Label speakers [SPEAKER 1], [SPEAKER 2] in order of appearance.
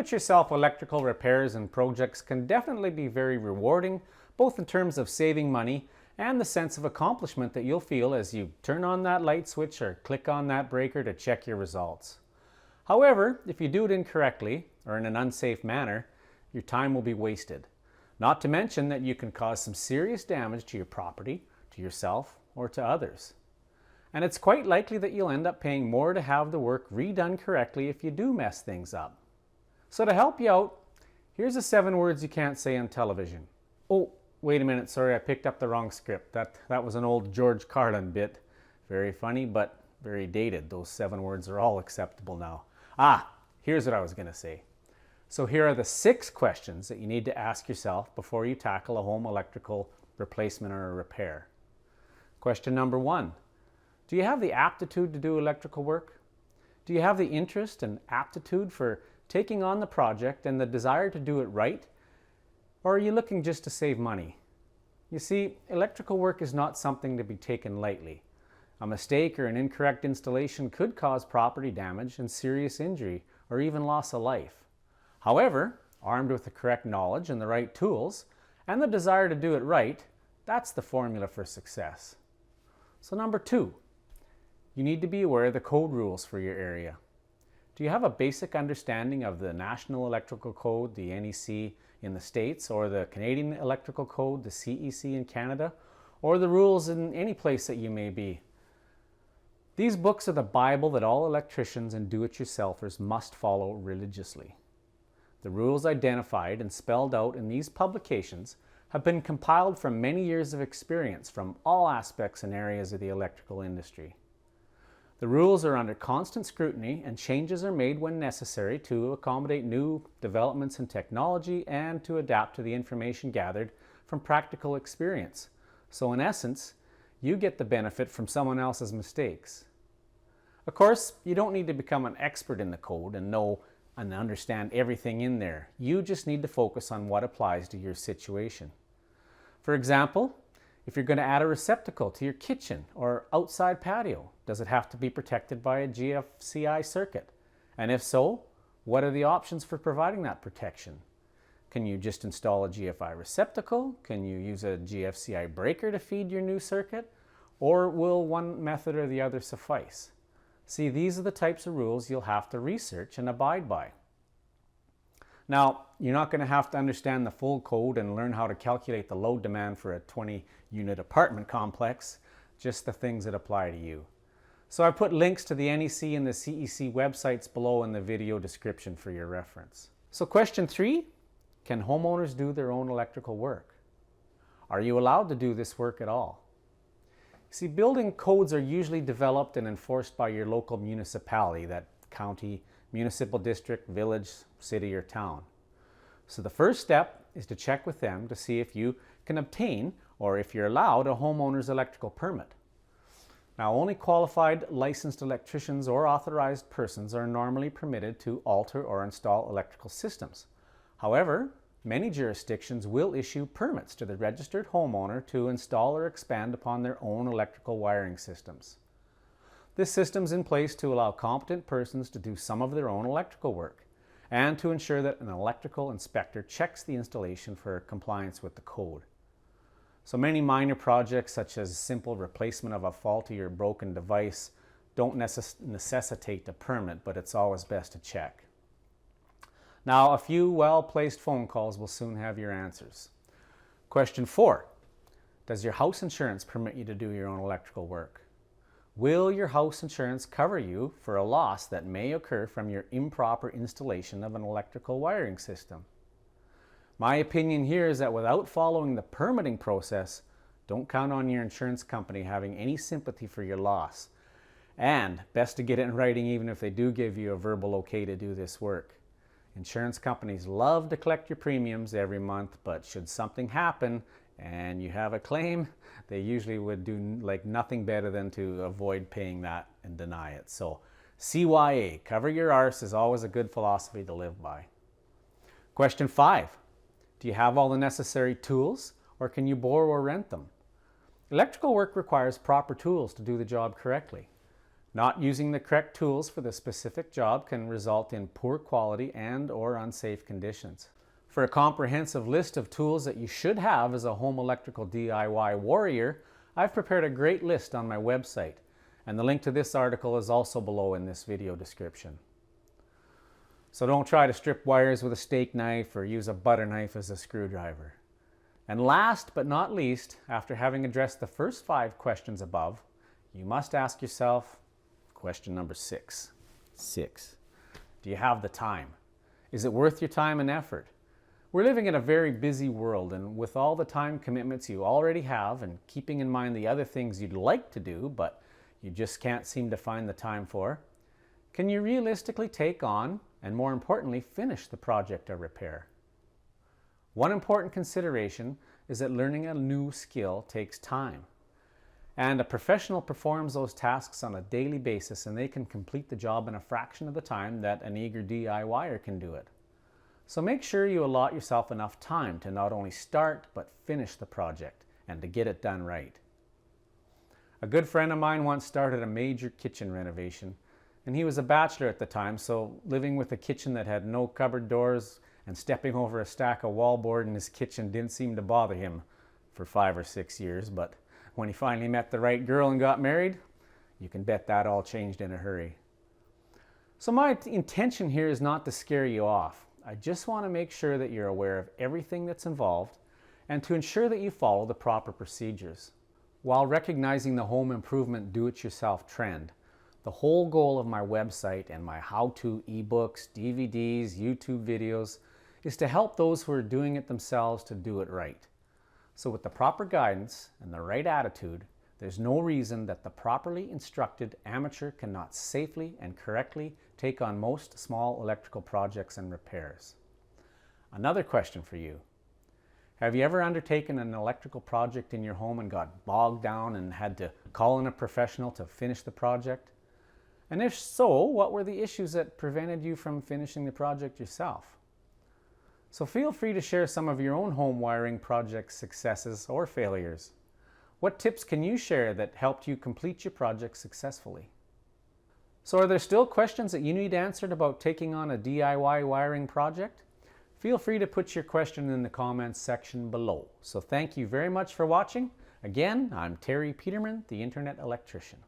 [SPEAKER 1] Do-it-yourself electrical repairs and projects can definitely be very rewarding, both in terms of saving money and the sense of accomplishment that you'll feel as you turn on that light switch or click on that breaker to check your results. However, if you do it incorrectly or in an unsafe manner, your time will be wasted. Not to mention that you can cause some serious damage to your property, to yourself, or to others. And it's quite likely that you'll end up paying more to have the work redone correctly if you do mess things up. So to help you out, here's the 7 words you can't say on television. Oh, wait a minute, sorry, I picked up the wrong script. That was an old George Carlin bit. Very funny, but very dated. Those 7 words are all acceptable now. Here's what I was going to say. So here are the 6 questions that you need to ask yourself before you tackle a home electrical replacement or a repair. Question number 1. Do you have the aptitude to do electrical work? Do you have the interest and aptitude for taking on the project and the desire to do it right? Or are you looking just to save money? You see, electrical work is not something to be taken lightly. A mistake or an incorrect installation could cause property damage and serious injury or even loss of life. However, armed with the correct knowledge and the right tools and the desire to do it right, that's the formula for success. So number 2, you need to be aware of the code rules for your area. Do you have a basic understanding of the National Electrical Code, the NEC in the States, or the Canadian Electrical Code, the CEC in Canada, or the rules in any place that you may be? These books are the Bible that all electricians and do-it-yourselfers must follow religiously. The rules identified and spelled out in these publications have been compiled from many years of experience from all aspects and areas of the electrical industry. The rules are under constant scrutiny and changes are made when necessary to accommodate new developments in technology and to adapt to the information gathered from practical experience. So in essence, you get the benefit from someone else's mistakes. Of course, you don't need to become an expert in the code and know and understand everything in there. You just need to focus on what applies to your situation. For example, if you're going to add a receptacle to your kitchen or outside patio, does it have to be protected by a GFCI circuit? And if so, what are the options for providing that protection? Can you just install a GFI receptacle? Can you use a GFCI breaker to feed your new circuit? Or will one method or the other suffice? See, these are the types of rules you'll have to research and abide by. Now, you're not going to have to understand the full code and learn how to calculate the load demand for a 20-unit apartment complex, just the things that apply to you. So I put links to the NEC and the CEC websites below in the video description for your reference. So question 3, can homeowners do their own electrical work? Are you allowed to do this work at all? See, building codes are usually developed and enforced by your local municipality, that county, municipal district, village, city, or town. So the first step is to check with them to see if you can obtain or if you're allowed a homeowner's electrical permit. Now, only qualified licensed electricians or authorized persons are normally permitted to alter or install electrical systems. However, many jurisdictions will issue permits to the registered homeowner to install or expand upon their own electrical wiring systems. This system is in place to allow competent persons to do some of their own electrical work and to ensure that an electrical inspector checks the installation for compliance with the code. So many minor projects, such as simple replacement of a faulty or broken device, don't necessitate a permit, but it's always best to check. Now, a few well-placed phone calls will soon have your answers. Question 4. Does your house insurance permit you to do your own electrical work? Will your house insurance cover you for a loss that may occur from your improper installation of an electrical wiring system? My opinion here is that without following the permitting process, don't count on your insurance company having any sympathy for your loss. And best to get it in writing even if they do give you a verbal okay to do this work. Insurance companies love to collect your premiums every month, but should something happen and you have a claim, they usually would do like nothing better than to avoid paying that and deny it. So CYA, cover your arse, is always a good philosophy to live by. Question 5. Do you have all the necessary tools, or can you borrow or rent them? Electrical work requires proper tools to do the job correctly. Not using the correct tools for the specific job can result in poor quality and/or unsafe conditions. For a comprehensive list of tools that you should have as a home electrical DIY warrior, I've prepared a great list on my website, and the link to this article is also below in this video description. So don't try to strip wires with a steak knife or use a butter knife as a screwdriver. And last but not least, after having addressed the first 5 questions above, you must ask yourself question number 6. Do you have the time? Is it worth your time and effort? We're living in a very busy world, and with all the time commitments you already have and keeping in mind the other things you'd like to do but you just can't seem to find the time for, can you realistically take on and, more importantly, finish the project or repair? One important consideration is that learning a new skill takes time. And a professional performs those tasks on a daily basis, and they can complete the job in a fraction of the time that an eager DIYer can do it. So make sure you allot yourself enough time to not only start but finish the project and to get it done right. A good friend of mine once started a major kitchen renovation, and he was a bachelor at the time, so living with a kitchen that had no cupboard doors and stepping over a stack of wallboard in his kitchen didn't seem to bother him for 5 or 6 years, but when he finally met the right girl and got married, you can bet that all changed in a hurry. So my intention here is not to scare you off. I just want to make sure that you're aware of everything that's involved and to ensure that you follow the proper procedures. While recognizing the home improvement do-it-yourself trend, the whole goal of my website and my how-to ebooks, DVDs, YouTube videos is to help those who are doing it themselves to do it right. So with the proper guidance and the right attitude, there's no reason that the properly instructed amateur cannot safely and correctly take on most small electrical projects and repairs. Another question for you. Have you ever undertaken an electrical project in your home and got bogged down and had to call in a professional to finish the project? And if so, what were the issues that prevented you from finishing the project yourself? So feel free to share some of your own home wiring project successes or failures. What tips can you share that helped you complete your project successfully? So are there still questions that you need answered about taking on a DIY wiring project? Feel free to put your question in the comments section below. So thank you very much for watching. Again, I'm Terry Peterman, the Internet Electrician.